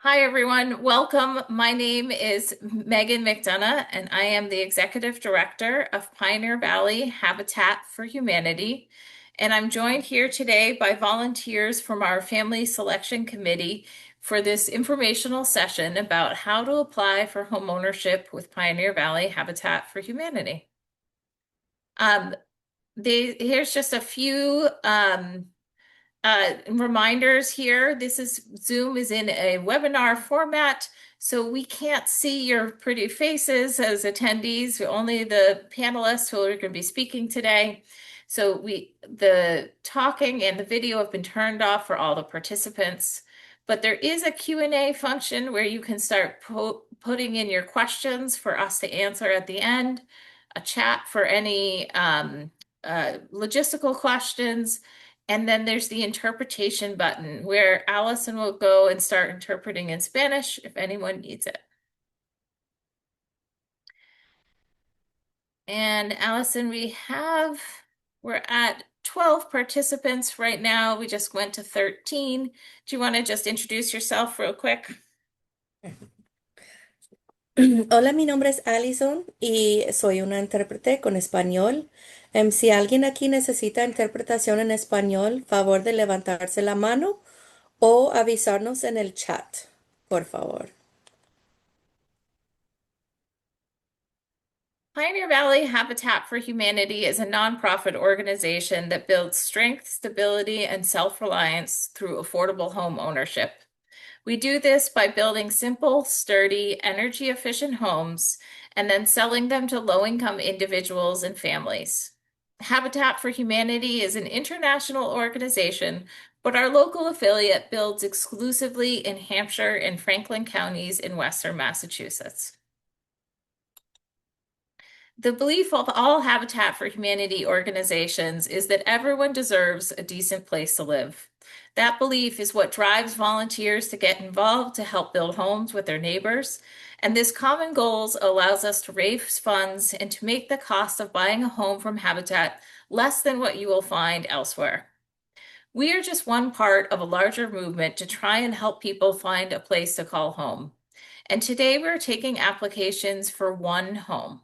Hi, everyone. Welcome. My name is Megan McDonough, and I am the Executive Director of Pioneer Valley Habitat for Humanity. And I'm joined here today by volunteers from our Family Selection Committee for this informational session about how to apply for homeownership with Pioneer Valley Habitat for Humanity. Um, here's just a few reminders here. Zoom is in a webinar format, so we can't see your pretty faces as attendees, only the panelists who are going to be speaking today. So the talking and the video have been turned off for all the participants, but there is a Q&A function where you can start putting in your questions for us to answer at the end, a chat for any logistical questions, and then there's the interpretation button where Allison will go and start interpreting in Spanish if anyone needs it. And Allison, we're at 12 participants right now. We just went to 13. Do you want to just introduce yourself real quick? Hola, mi nombre es Allison y soy una intérprete con español. Si alguien aquí necesita interpretación en español, favor de levantarse la mano o avisarnos en el chat, por favor. Pioneer Valley Habitat for Humanity is a nonprofit organization that builds strength, stability, and self-reliance through affordable home ownership. We do this by building simple, sturdy, energy-efficient homes and then selling them to low-income individuals and families. Habitat for Humanity is an international organization, but our local affiliate builds exclusively in Hampshire and Franklin counties in Western Massachusetts. The belief of all Habitat for Humanity organizations is that everyone deserves a decent place to live. That belief is what drives volunteers to get involved to help build homes with their neighbors. And this common goals allows us to raise funds and to make the cost of buying a home from Habitat less than what you will find elsewhere. We are just one part of a larger movement to try and help people find a place to call home. And today we're taking applications for one home.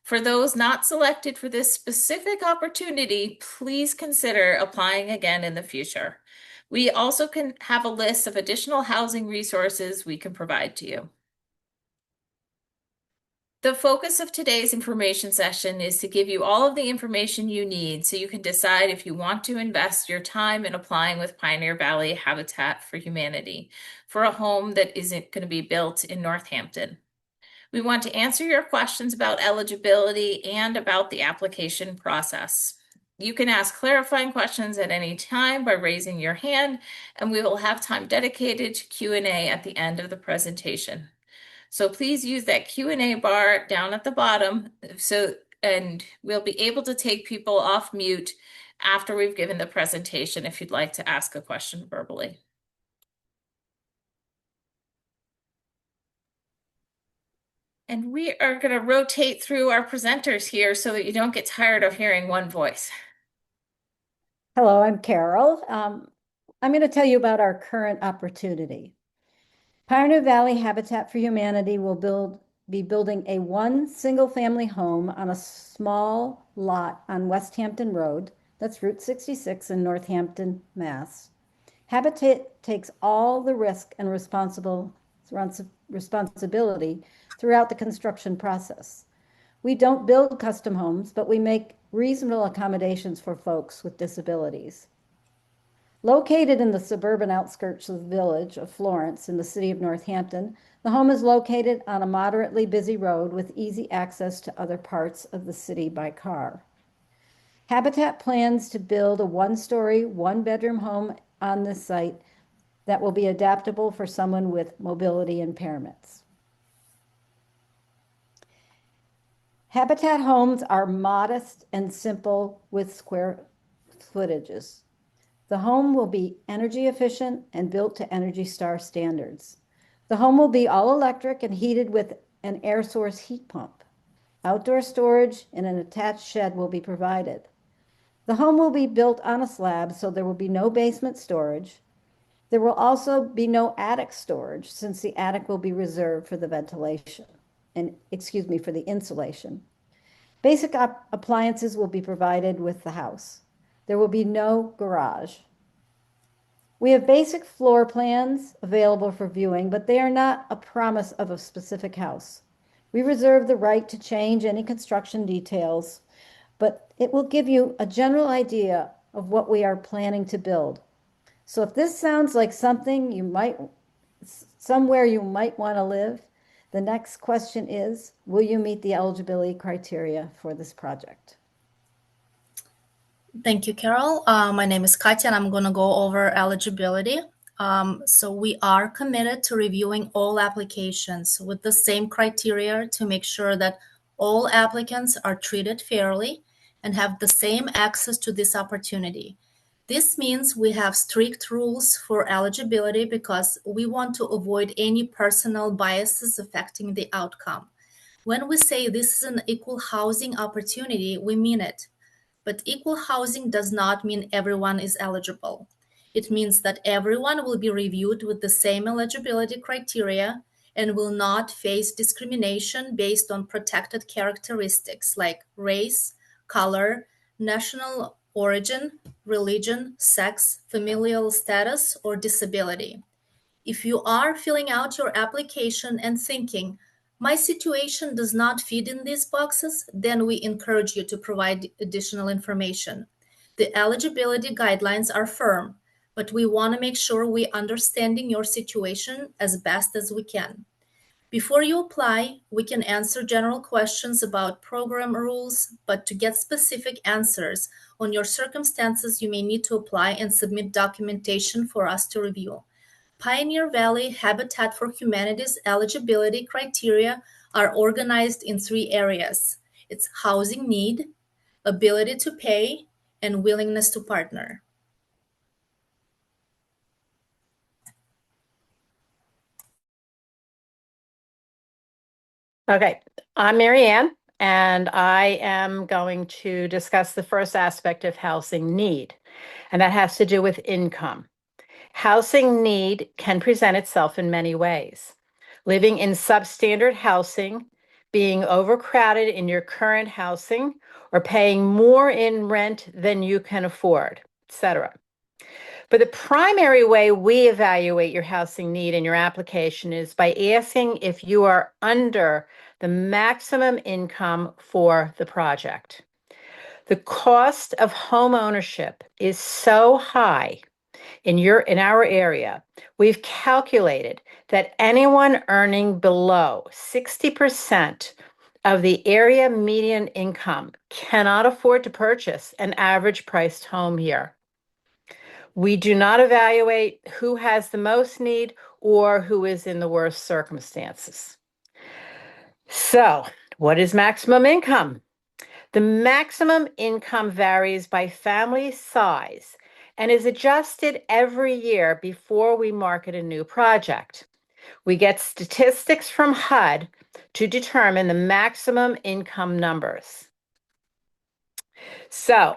For those not selected for this specific opportunity, please consider applying again in the future. We also can have a list of additional housing resources we can provide to you. The focus of today's information session is to give you all of the information you need so you can decide if you want to invest your time in applying with Pioneer Valley Habitat for Humanity for a home that isn't going to be built in Northampton. We want to answer your questions about eligibility and about the application process. You can ask clarifying questions at any time by raising your hand, and we will have time dedicated to Q&A at the end of the presentation. So please use that Q&A bar down at the bottom and we'll be able to take people off mute after we've given the presentation if you'd like to ask a question verbally. And we are going to rotate through our presenters here so that you don't get tired of hearing one voice. Hello, I'm Carol. I'm going to tell you about our current opportunity. Pioneer Valley Habitat for Humanity will be building a one single-family home on a small lot on Westhampton Road. That's Route 66 in Northampton, Mass. Habitat takes all the risk and responsibility throughout the construction process. We don't build custom homes, but we make reasonable accommodations for folks with disabilities. Located in the suburban outskirts of the village of Florence in the city of Northampton, the home is located on a moderately busy road with easy access to other parts of the city by car. Habitat plans to build a one-story, one-bedroom home on this site that will be adaptable for someone with mobility impairments. Habitat homes are modest and simple with square footages. The home will be energy efficient and built to Energy Star standards. The home will be all electric and heated with an air source heat pump. Outdoor storage and an attached shed will be provided. The home will be built on a slab, so there will be no basement storage. There will also be no attic storage since the attic will be reserved for the ventilation and, excuse me, for the insulation. Basic appliances will be provided with the house. There will be no garage. We have basic floor plans available for viewing, but they are not a promise of a specific house. We reserve the right to change any construction details, but it will give you a general idea of what we are planning to build. So if this sounds like somewhere you might want to live, the next question is, will you meet the eligibility criteria for this project? Thank you, Carol. My name is Katya, and I'm going to go over eligibility. So we are committed to reviewing all applications with the same criteria to make sure that all applicants are treated fairly and have the same access to this opportunity. This means we have strict rules for eligibility because we want to avoid any personal biases affecting the outcome. When we say this is an equal housing opportunity, we mean it. But equal housing does not mean everyone is eligible. It means that everyone will be reviewed with the same eligibility criteria and will not face discrimination based on protected characteristics like race, color, national origin, religion, sex, familial status, or disability. If you are filling out your application and thinking, my situation does not fit in these boxes, then we encourage you to provide additional information. The eligibility guidelines are firm, but we want to make sure we're understanding your situation as best as we can. Before you apply, we can answer general questions about program rules, but to get specific answers on your circumstances, you may need to apply and submit documentation for us to review. Pioneer Valley Habitat for Humanity's eligibility criteria are organized in 3 areas. It's housing need, ability to pay, and willingness to partner. Okay, I'm Mary Ann, and I am going to discuss the first aspect of housing need, and that has to do with income. Housing need can present itself in many ways. Living in substandard housing, being overcrowded in your current housing, or paying more in rent than you can afford, etc. But the primary way we evaluate your housing need in your application is by asking if you are under the maximum income for the project. The cost of home ownership is so high in our area, we've calculated that anyone earning below 60% of the area median income cannot afford to purchase an average priced home here. We do not evaluate who has the most need or who is in the worst circumstances. So, what is maximum income? The maximum income varies by family size and is adjusted every year before we market a new project. We get statistics from HUD to determine the maximum income numbers. So,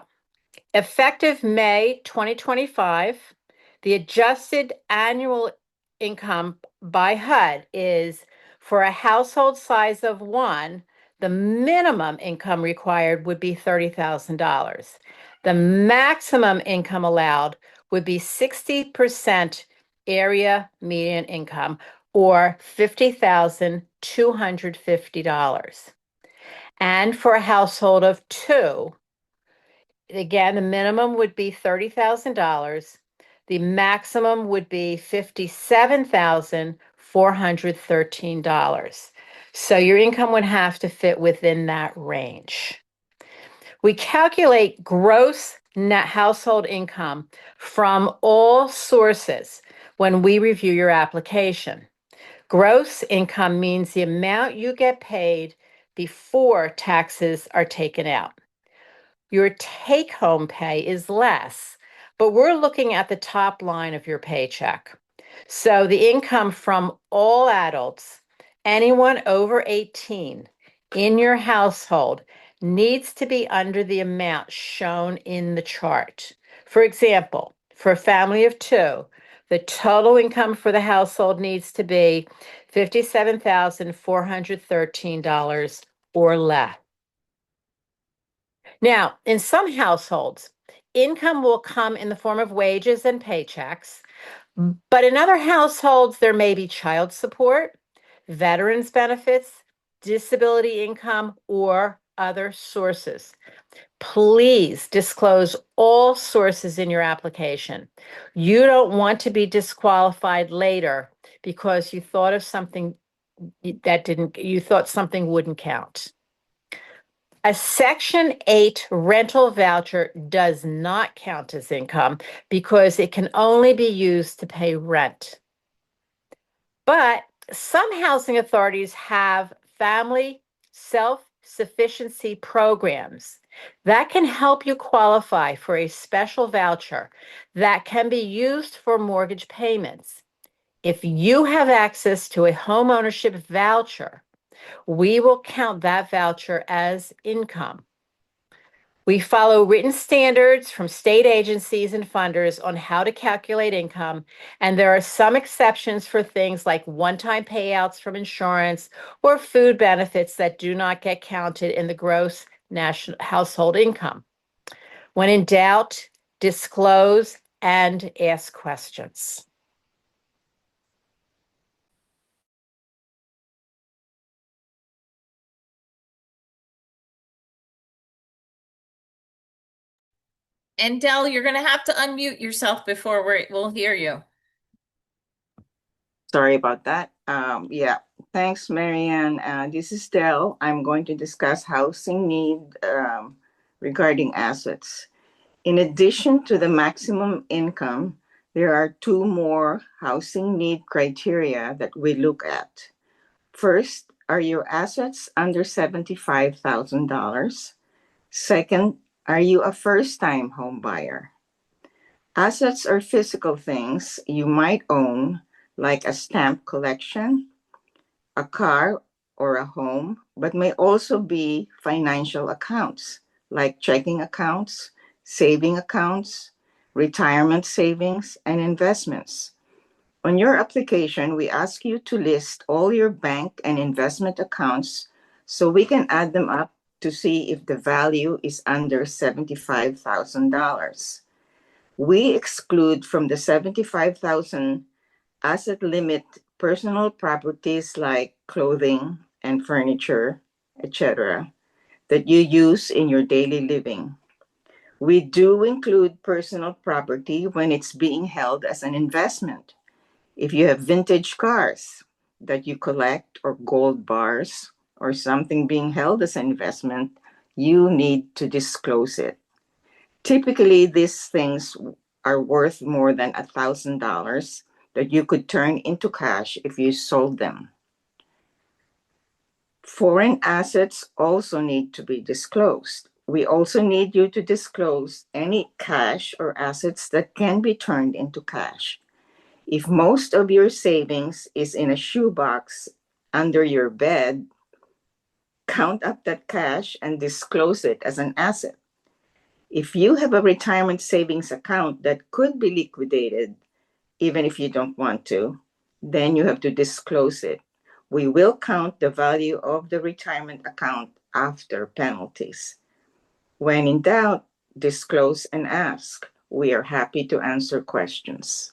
effective May 2025, the adjusted annual income by HUD is for a household size of 1, the minimum income required would be $30,000. The maximum income allowed would be 60% area median income or $50,250. And for a household of 2, again, the minimum would be $30,000. The maximum would be $57,413. So your income would have to fit within that range. We calculate gross net household income from all sources when we review your application. Gross income means the amount you get paid before taxes are taken out. Your take-home pay is less, but we're looking at the top line of your paycheck. So the income from all adults, anyone over 18 in your household, needs to be under the amount shown in the chart. For example, for a family of 2, The total income for the household needs to be $57,413 or less. Now, in some households, income will come in the form of wages and paychecks, but in other households, there may be child support, veterans benefits, disability income, or other sources. Please disclose all sources in your application. You don't want to be disqualified later because you thought of something you thought something wouldn't count. A Section 8 rental voucher does not count as income because it can only be used to pay rent. But some housing authorities have family self-sufficiency programs that can help you qualify for a special voucher that can be used for mortgage payments. If you have access to a homeownership voucher, we will count that voucher as income. We follow written standards from state agencies and funders on how to calculate income, and there are some exceptions for things like one-time payouts from insurance or food benefits that do not get counted in the gross national household income. When in doubt, disclose and ask questions. And Dell, you're going to have to unmute yourself before we'll hear you. Sorry about that. Yeah, thanks, Marianne. This is Del. I'm going to discuss housing need regarding assets. In addition to the maximum income, there are two more housing need criteria that we look at. First, are your assets under $75,000? Second, are you a first-time home buyer? Assets are physical things you might own, like a stamp collection, a car, or a home, but may also be financial accounts, like checking accounts, saving accounts, retirement savings, and investments. On your application, we ask you to list all your bank and investment accounts so we can add them up to see if the value is under $75,000. We exclude from the 75,000 asset limit personal properties like clothing and furniture, etc., that you use in your daily living. We do include personal property when it's being held as an investment. If you have vintage cars that you collect or gold bars or something being held as an investment, you need to disclose it. Typically, these things are worth more than $1,000 that you could turn into cash if you sold them. Foreign assets also need to be disclosed. We also need you to disclose any cash or assets that can be turned into cash. If most of your savings is in a shoebox under your bed, count up that cash and disclose it as an asset. If you have a retirement savings account that could be liquidated, even if you don't want to, then you have to disclose it. We will count the value of the retirement account after penalties. When in doubt, disclose and ask. We are happy to answer questions.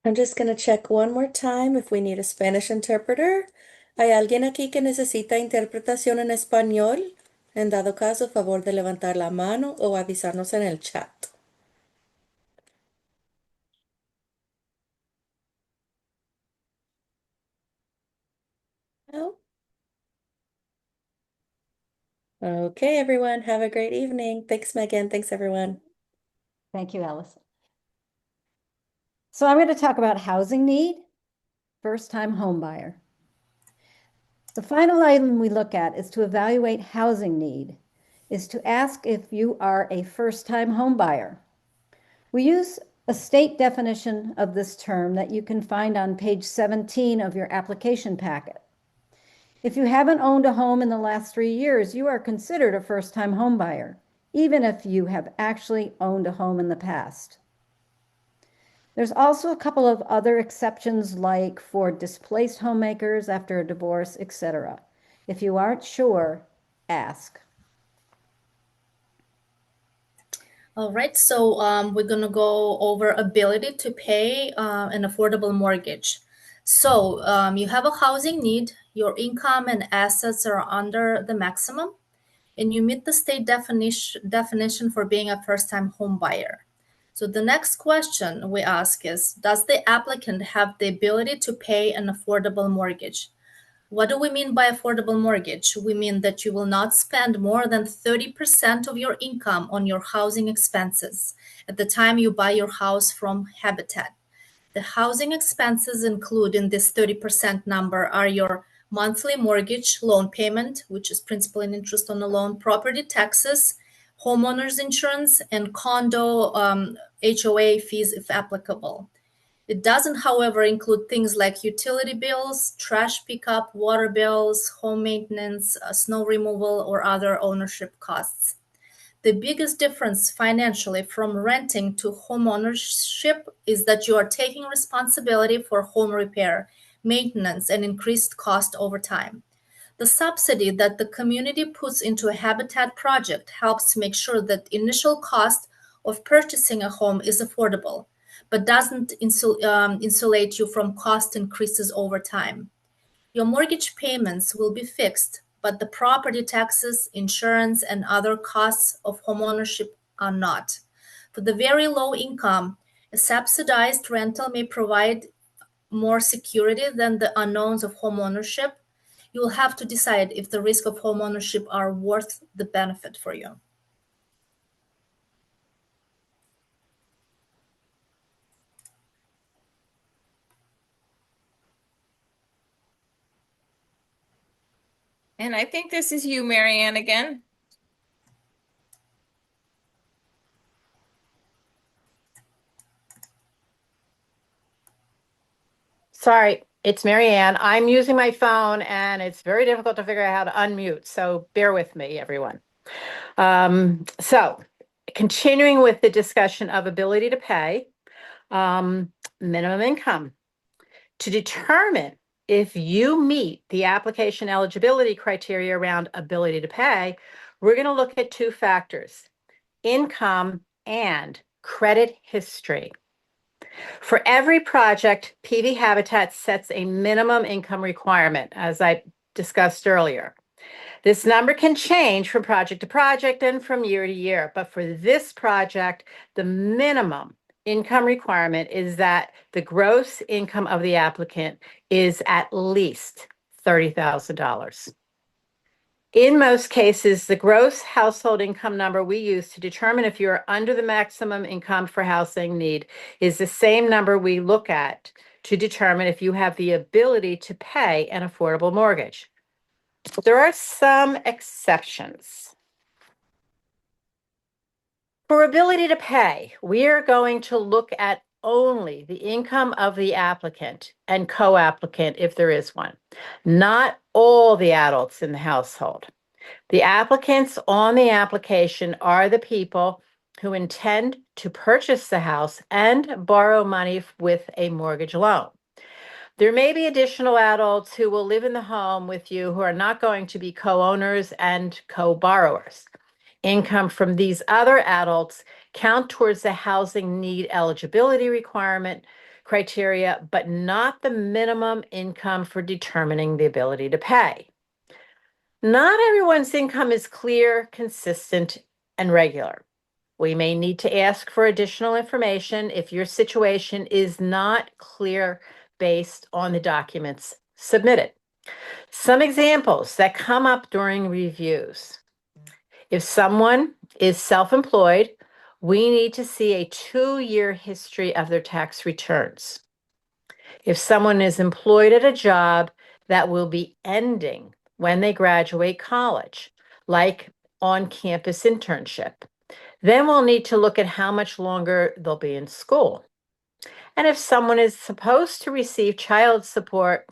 I'm just going to check one more time if we need a Spanish interpreter. ¿Hay alguien aquí que necesita interpretación en español? En dado caso, favor de levantar la mano o avisarnos en el chat. No? Okay, everyone. Have a great evening. Thanks, Megan. Thanks, everyone. Thank you, Alice. So I'm going to talk about housing need, first-time home buyer. The final item we look at is to evaluate housing need, is to ask if you are a first-time home buyer. We use a state definition of this term that you can find on page 17 of your application packet. If you haven't owned a home in the last 3 years, you are considered a first-time home buyer. even if you have actually owned a home in the past. There's also a couple of other exceptions, like for displaced homemakers after a divorce, etc. If you aren't sure, ask. All right, so we're gonna go over ability to pay an affordable mortgage. So you have a housing need, your income and assets are under the maximum, and you meet the state definition for being a first-time home buyer. So the next question we ask is, does the applicant have the ability to pay an affordable mortgage? What do we mean by affordable mortgage? We mean that you will not spend more than 30% of your income on your housing expenses at the time you buy your house from Habitat. The housing expenses include in this 30% number are your monthly mortgage loan payment, which is principal and interest on the loan, property taxes, homeowners insurance, and condo HOA fees if applicable. It doesn't, however, include things like utility bills, trash pickup, water bills, home maintenance, snow removal, or other ownership costs. The biggest difference financially from renting to homeownership is that you are taking responsibility for home repair, maintenance, and increased cost over time. The subsidy that the community puts into a habitat project helps make sure that initial cost of purchasing a home is affordable, but doesn't insulate you from cost increases over time. Your mortgage payments will be fixed, but the property taxes, insurance, and other costs of homeownership are not. For the very low income, a subsidized rental may provide more security than the unknowns of homeownership. You will have to decide if the risk of homeownership are worth the benefit for you. And I think this is you, Marianne, again. Sorry, it's Marianne. I'm using my phone and it's very difficult to figure out how to unmute. So bear with me, everyone. So continuing with the discussion of ability to pay, minimum income. To determine if you meet the application eligibility criteria around ability to pay, we're going to look at two factors, income and credit history. For every project, PV Habitat sets a minimum income requirement, as I discussed earlier. This number can change from project to project and from year to year, but for this project, the minimum income requirement is that the gross income of the applicant is at least $30,000. In most cases, the gross household income number we use to determine if you're under the maximum income for housing need is the same number we look at to determine if you have the ability to pay an affordable mortgage. There are some exceptions. For ability to pay, we are going to look at only the income of the applicant and co-applicant if there is one, not all the adults in the household. The applicants on the application are the people who intend to purchase the house and borrow money with a mortgage loan. There may be additional adults who will live in the home with you who are not going to be co-owners and co-borrowers. Income from these other adults count towards the housing need eligibility requirement criteria, but not the minimum income for determining the ability to pay. Not everyone's income is clear, consistent, and regular. We may need to ask for additional information if your situation is not clear based on the documents submitted. Some examples that come up during reviews. If someone is self-employed, we need to see a 2-year history of their tax returns. If someone is employed at a job that will be ending when they graduate college, like on-campus internship, then we'll need to look at how much longer they'll be in school. And if someone is supposed to receive child support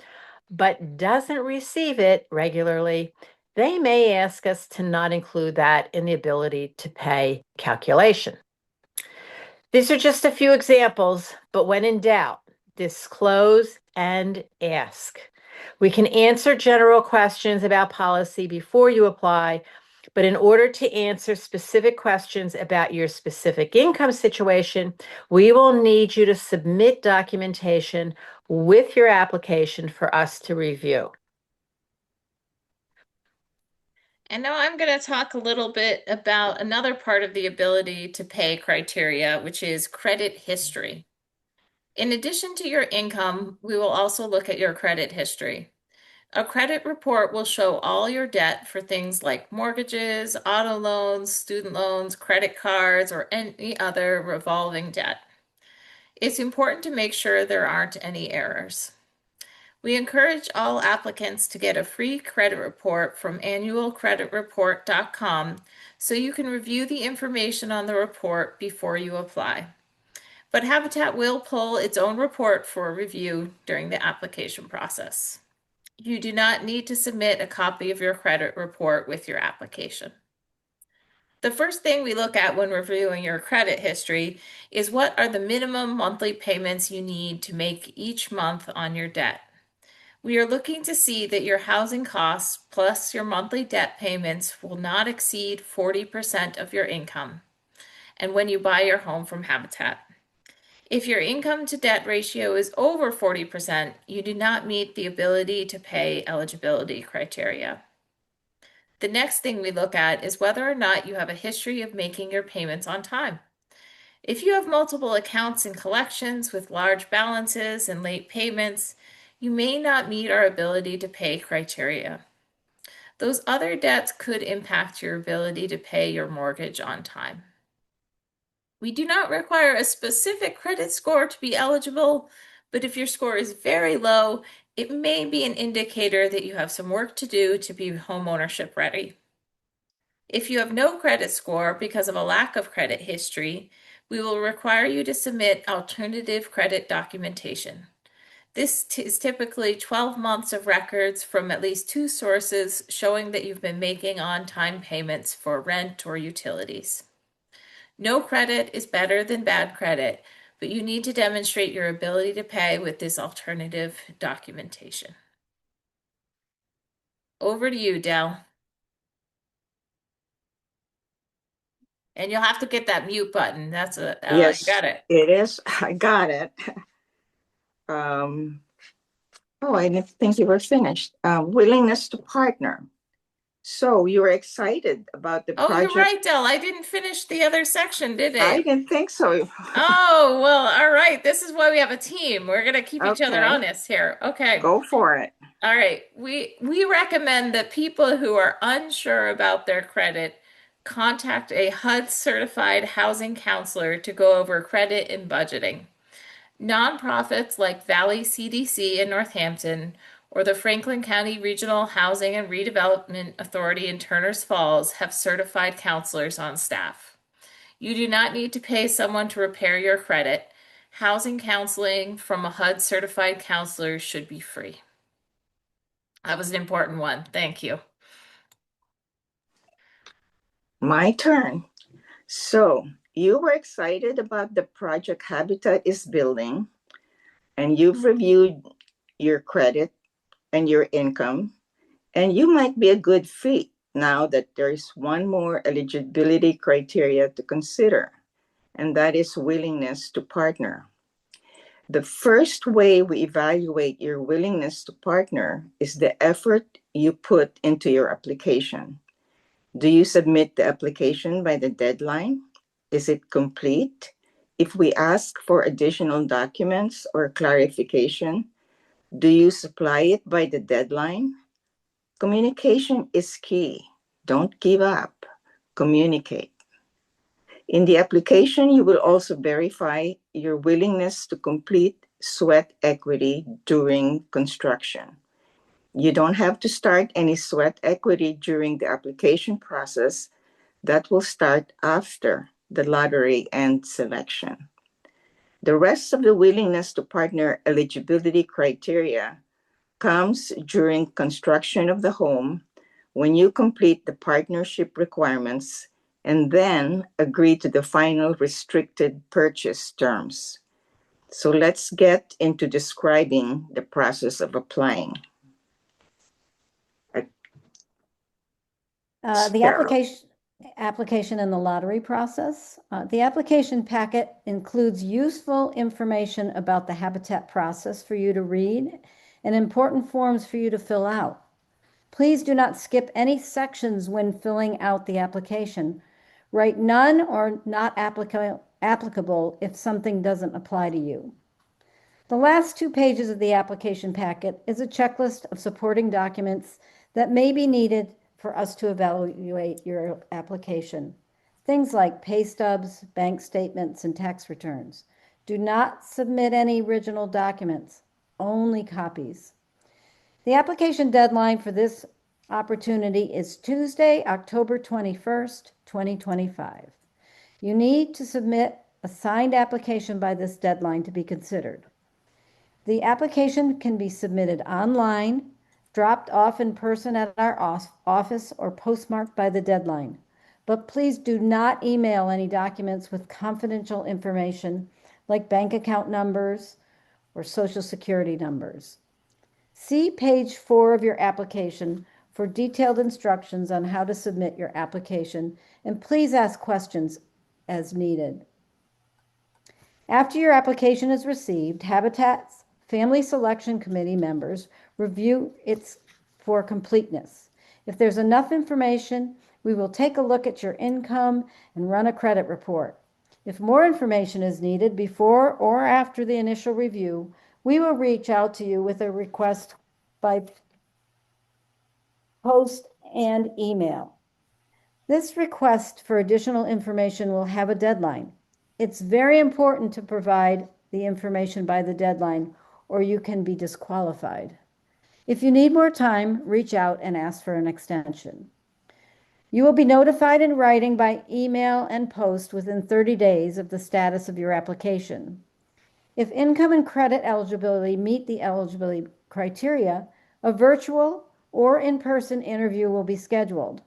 but doesn't receive it regularly, they may ask us to not include that in the ability to pay calculation. These are just a few examples, but when in doubt, disclose and ask. We can answer general questions about policy before you apply, but in order to answer specific questions about your specific income situation, we will need you to submit documentation with your application for us to review. And now I'm going to talk a little bit about another part of the ability to pay criteria, which is credit history. In addition to your income, we will also look at your credit history. A credit report will show all your debt for things like mortgages, auto loans, student loans, credit cards, or any other revolving debt. It's important to make sure there aren't any errors. We encourage all applicants to get a free credit report from annualcreditreport.com so you can review the information on the report before you apply. But Habitat will pull its own report for review during the application process. You do not need to submit a copy of your credit report with your application. The first thing we look at when reviewing your credit history is what are the minimum monthly payments you need to make each month on your debt. We are looking to see that your housing costs plus your monthly debt payments will not exceed 40% of your income, and when you buy your home from Habitat. If your income to debt ratio is over 40%, you do not meet the ability to pay eligibility criteria. The next thing we look at is whether or not you have a history of making your payments on time. If you have multiple accounts and collections with large balances and late payments, you may not meet our ability to pay criteria. Those other debts could impact your ability to pay your mortgage on time. We do not require a specific credit score to be eligible, but if your score is very low, it may be an indicator that you have some work to do to be homeownership ready. If you have no credit score because of a lack of credit history, we will require you to submit alternative credit documentation. This is typically 12 months of records from at least 2 sources showing that you've been making on-time payments for rent or utilities. No credit is better than bad credit, but you need to demonstrate your ability to pay with this alternative documentation. Over to you, Del. And you'll have to get that mute button. That's you Yes, got it. it is. I got it. I didn't think you were finished. Willingness to partner. So you were excited about the Oh, project. you're right, Del. I didn't finish the other section, did I I? didn't think so. Oh, well, all right. This is why we have a team. We're going to keep each other Okay, honest here. Okay. go for it. All right. We recommend that people who are unsure about their credit contact a HUD certified housing counselor to go over credit and budgeting. Nonprofits like Valley CDC in Northampton or the Franklin County Regional Housing and Redevelopment Authority in Turners Falls have certified counselors on staff. You do not need to pay someone to repair your credit. Housing counseling from a HUD certified counselor should be free. That was an important one. Thank you. My turn. So you were excited about the project Habitat is building, and you've reviewed your credit and your income, and you might be a good fit now that there's one more eligibility criteria to consider, and that is willingness to partner. The first way we evaluate your willingness to partner is the effort you put into your application. Do you submit the application by the deadline? Is it complete? If we ask for additional documents or clarification, do you supply it by the deadline? Communication is key. Don't give up. Communicate. In the application, you will also verify your willingness to complete sweat equity during construction. You don't have to start any sweat equity during the application process. That will start after the lottery and selection. The rest of the willingness to partner eligibility criteria comes during construction of the home when you complete the partnership requirements and then agree to the final restricted purchase terms. So let's get into describing the process of applying. The application and the lottery process. The application packet includes useful information about the habitat process for you to read and important forms for you to fill out. Please do not skip any sections when filling out the application. Write none or not applicable if something doesn't apply to you. The last 2 pages of the application packet is a checklist of supporting documents that may be needed for us to evaluate your application. Things like pay stubs, bank statements, and tax returns. Do not submit any original documents, only copies. The application deadline for this opportunity is Tuesday, October 21st, 2025. You need to submit a signed application by this deadline to be considered. The application can be submitted online, dropped off in person at our office, or postmarked by the deadline. But please do not email any documents with confidential information like bank account numbers or social security numbers. See page 4 of your application for detailed instructions on how to submit your application, and please ask questions as needed. After your application is received, Habitat's Family Selection Committee members review it for completeness. If there's enough information, we will take a look at your income and run a credit report. If more information is needed before or after the initial review, we will reach out to you with a request by post and email. This request for additional information will have a deadline. It's very important to provide the information by the deadline, or you can be disqualified. If you need more time, reach out and ask for an extension. You will be notified in writing by email and post within 30 days of the status of your application. If income and credit eligibility meet the eligibility criteria, a virtual or in-person interview will be scheduled.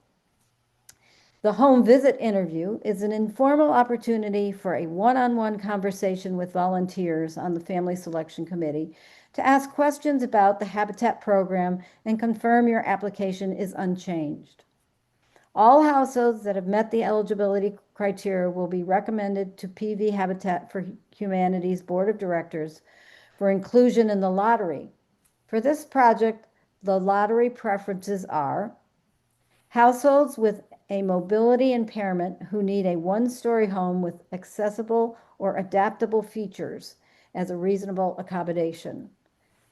The home visit interview is an informal opportunity for a one-on-one conversation with volunteers on the Family Selection Committee to ask questions about the Habitat program and confirm your application is unchanged. All households that have met the eligibility criteria will be recommended to PV Habitat for Humanity's Board of Directors for inclusion in the lottery. For this project, the lottery preferences are households with a mobility impairment who need a one-story home with accessible or adaptable features as a reasonable accommodation.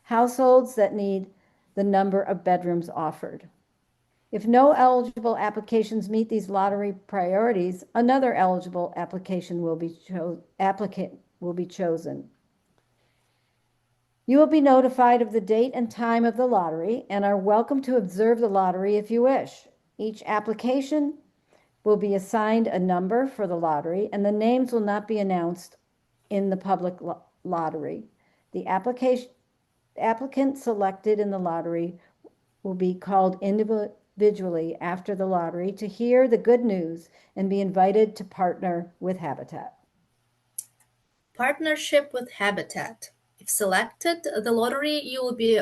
Households that need the number of bedrooms offered. If no eligible applications meet these lottery priorities, another eligible applicant will be chosen. You will be notified of the date and time of the lottery and are welcome to observe the lottery if you wish. Each application will be assigned a number for the lottery, and the names will not be announced in the public lottery. The applicant selected in the lottery will be called individually after the lottery to hear the good news and be invited to partner with Habitat. Partnership with Habitat. If selected the lottery, you will be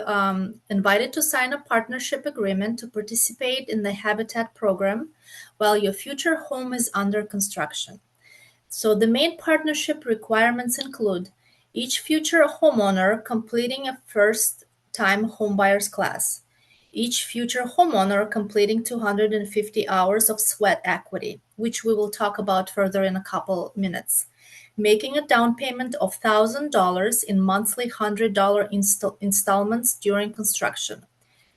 invited to sign a partnership agreement to participate in the Habitat program while your future home is under construction. So the main partnership requirements include each future homeowner completing a first-time homebuyers class, each future homeowner completing 250 hours of sweat equity, which we will talk about further in a couple minutes, making a down payment of $1,000 in monthly $100 installments during construction,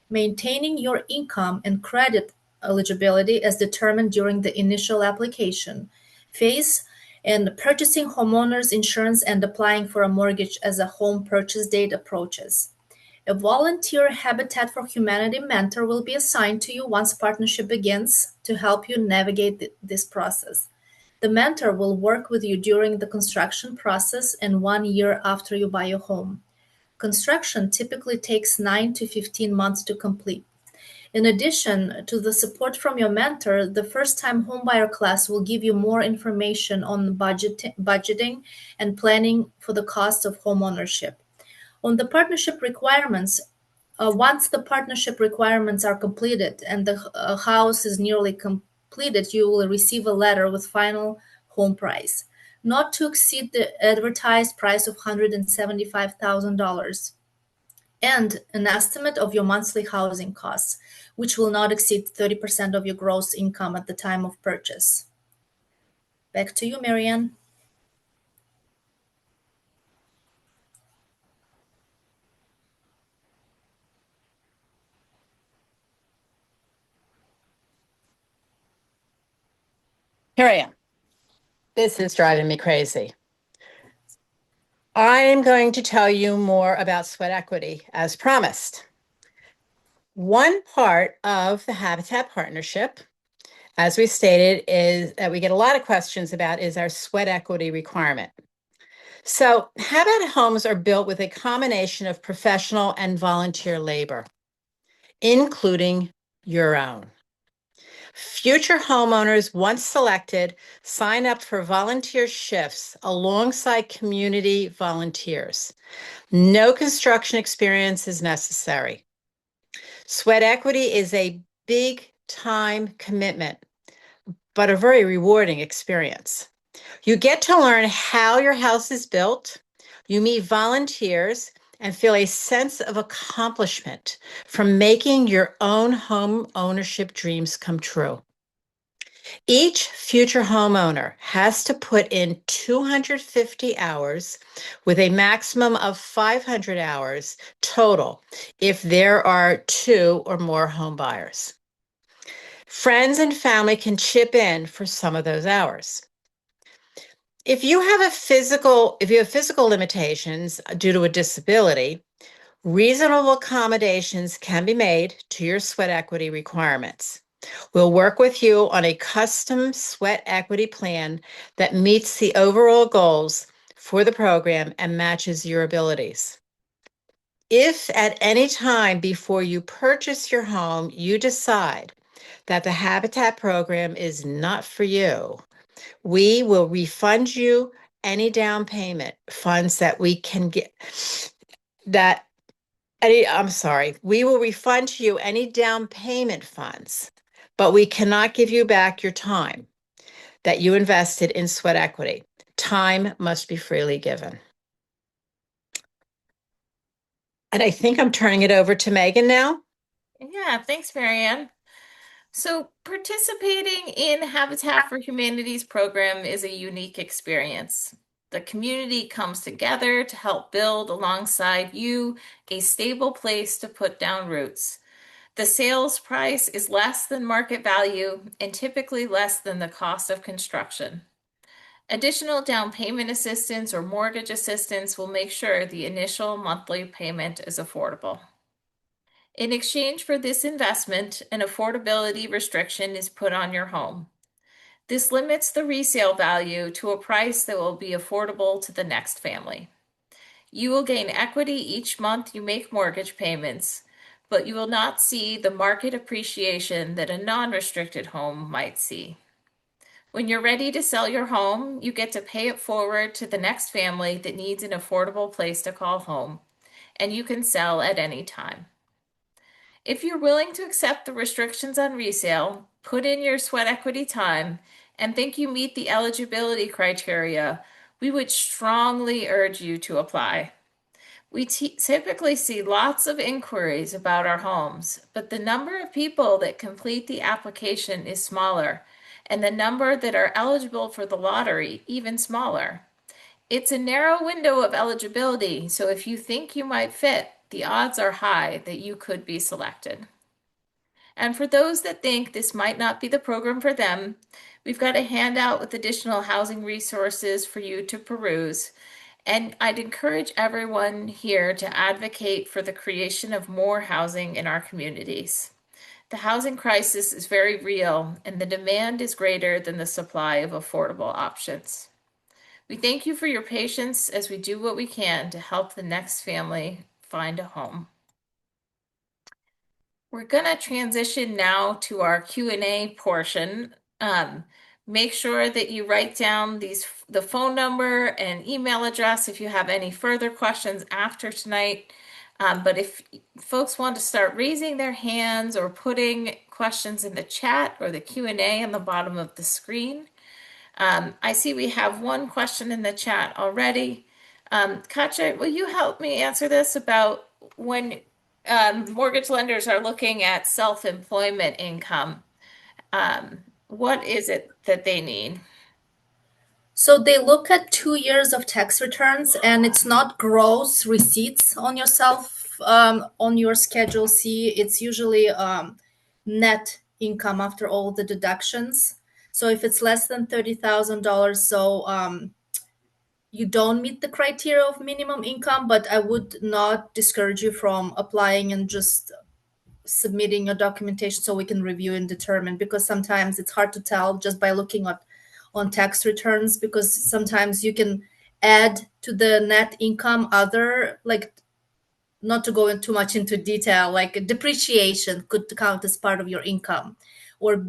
maintaining your income and credit eligibility as determined during the initial application phase, and purchasing homeowners insurance and applying for a mortgage as a home purchase date approaches. A volunteer Habitat for Humanity mentor will be assigned to you once partnership begins to help you navigate this process. The mentor will work with you during the construction process and 1 year after you buy your home. Construction typically takes 9 to 15 months to complete. In addition to the support from your mentor, the first-time homebuyer class will give you more information on budgeting and planning for the cost of homeownership. On the partnership requirements, once the partnership requirements are completed and the house is nearly completed, you will receive a letter with final home price, not to exceed the advertised price of $175,000, and an estimate of your monthly housing costs, which will not exceed 30% of your gross income at the time of purchase. Back to you, Marianne. Here I am. This is driving me crazy. I am going to tell you more about sweat equity as promised. One part of the Habitat Partnership, as we stated, is that we get a lot of questions about is our sweat equity requirement. So Habitat homes are built with a combination of professional and volunteer labor, including your own. Future homeowners, once selected, sign up for volunteer shifts alongside community volunteers. No construction experience is necessary. Sweat equity is a big time commitment, but a very rewarding experience. You get to learn how your house is built, you meet volunteers, and feel a sense of accomplishment from making your own home ownership dreams come true. Each future homeowner has to put in 250 hours with a maximum of 500 hours total if there are 2 or more home buyers. Friends and family can chip in for some of those hours. If you have physical limitations due to a disability, reasonable accommodations can be made to your sweat equity requirements. We'll work with you on a custom sweat equity plan that meets the overall goals for the program and matches your abilities. If at any time before you purchase your home, you decide that the Habitat program is not for you, we will refund you any down payment funds that we can get we will refund you any down payment funds, but we cannot give you back your time that you invested in sweat equity. Time must be freely given. And I think I'm turning it over to Megan now. Yeah, thanks, Marianne. So participating in Habitat for Humanity's program is a unique experience. The community comes together to help build alongside you a stable place to put down roots. The sales price is less than market value and typically less than the cost of construction. Additional down payment assistance or mortgage assistance will make sure the initial monthly payment is affordable. In exchange for this investment, an affordability restriction is put on your home. This limits the resale value to a price that will be affordable to the next family. You will gain equity each month you make mortgage payments, but you will not see the market appreciation that a non-restricted home might see. When you're ready to sell your home, you get to pay it forward to the next family that needs an affordable place to call home, and you can sell at any time. If you're willing to accept the restrictions on resale, put in your sweat equity time, and think you meet the eligibility criteria, we would strongly urge you to apply. We typically see lots of inquiries about our homes, but the number of people that complete the application is smaller, and the number that are eligible for the lottery even smaller. It's a narrow window of eligibility, so if you think you might fit, the odds are high that you could be selected. And for those that think this might not be the program for them, we've got a handout with additional housing resources for you to peruse. And I'd encourage everyone here to advocate for the creation of more housing in our communities. The housing crisis is very real, and the demand is greater than the supply of affordable options. We thank you for your patience as we do what we can to help the next family find a home. We're going to transition now to our Q&A portion. Make sure that you write down the phone number and email address if you have any further questions after tonight. But if folks want to start raising their hands or putting questions in the chat or the Q&A on the bottom of the screen. I see we have one question in the chat already. Katja, will you help me answer this about when mortgage lenders are looking at self-employment income? What is it that they need? So they look at 2 years of tax returns, and it's not gross receipts on yourself on your Schedule C. It's usually net income after all the deductions. So if it's less than $30,000, so you don't meet the criteria of minimum income, but I would not discourage you from applying and just submitting your documentation so we can review and determine, because sometimes it's hard to tell just by looking at on tax returns, because sometimes you can add to the net income other, like, not to go in too much into detail, like depreciation could count as part of your income, or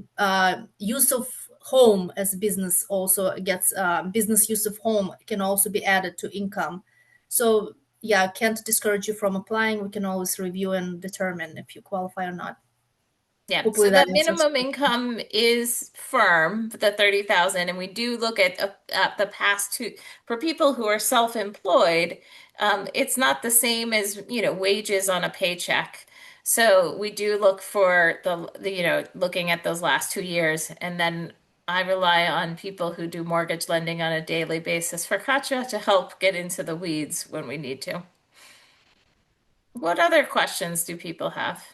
use of home as business also gets business use of home can also be added to income. So yeah, I can't discourage you from applying. We can always review and determine if you qualify or not. Yeah, Hopefully so that the answers. minimum income is firm, the 30,000, and we do look at the past two for people who are self-employed. It's not the same as, wages on a paycheck. So we do look for looking at those last 2 years, and then I rely on people who do mortgage lending on a daily basis for Katja to help get into the weeds when we need to. What other questions do people have?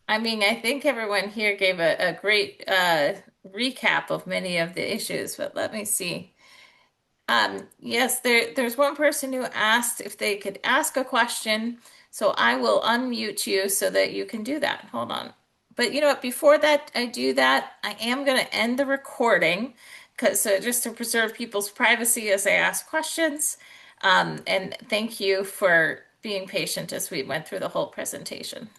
I mean, I think everyone here gave a great recap of many of the issues, but let me see. Yes, there's one person who asked if they could ask a question, so I will unmute you so that you can do that. Hold on. But you know what, before that I do that, I am going to end the recording so just to preserve people's privacy as I ask questions. And thank you for being patient as we went through the whole presentation.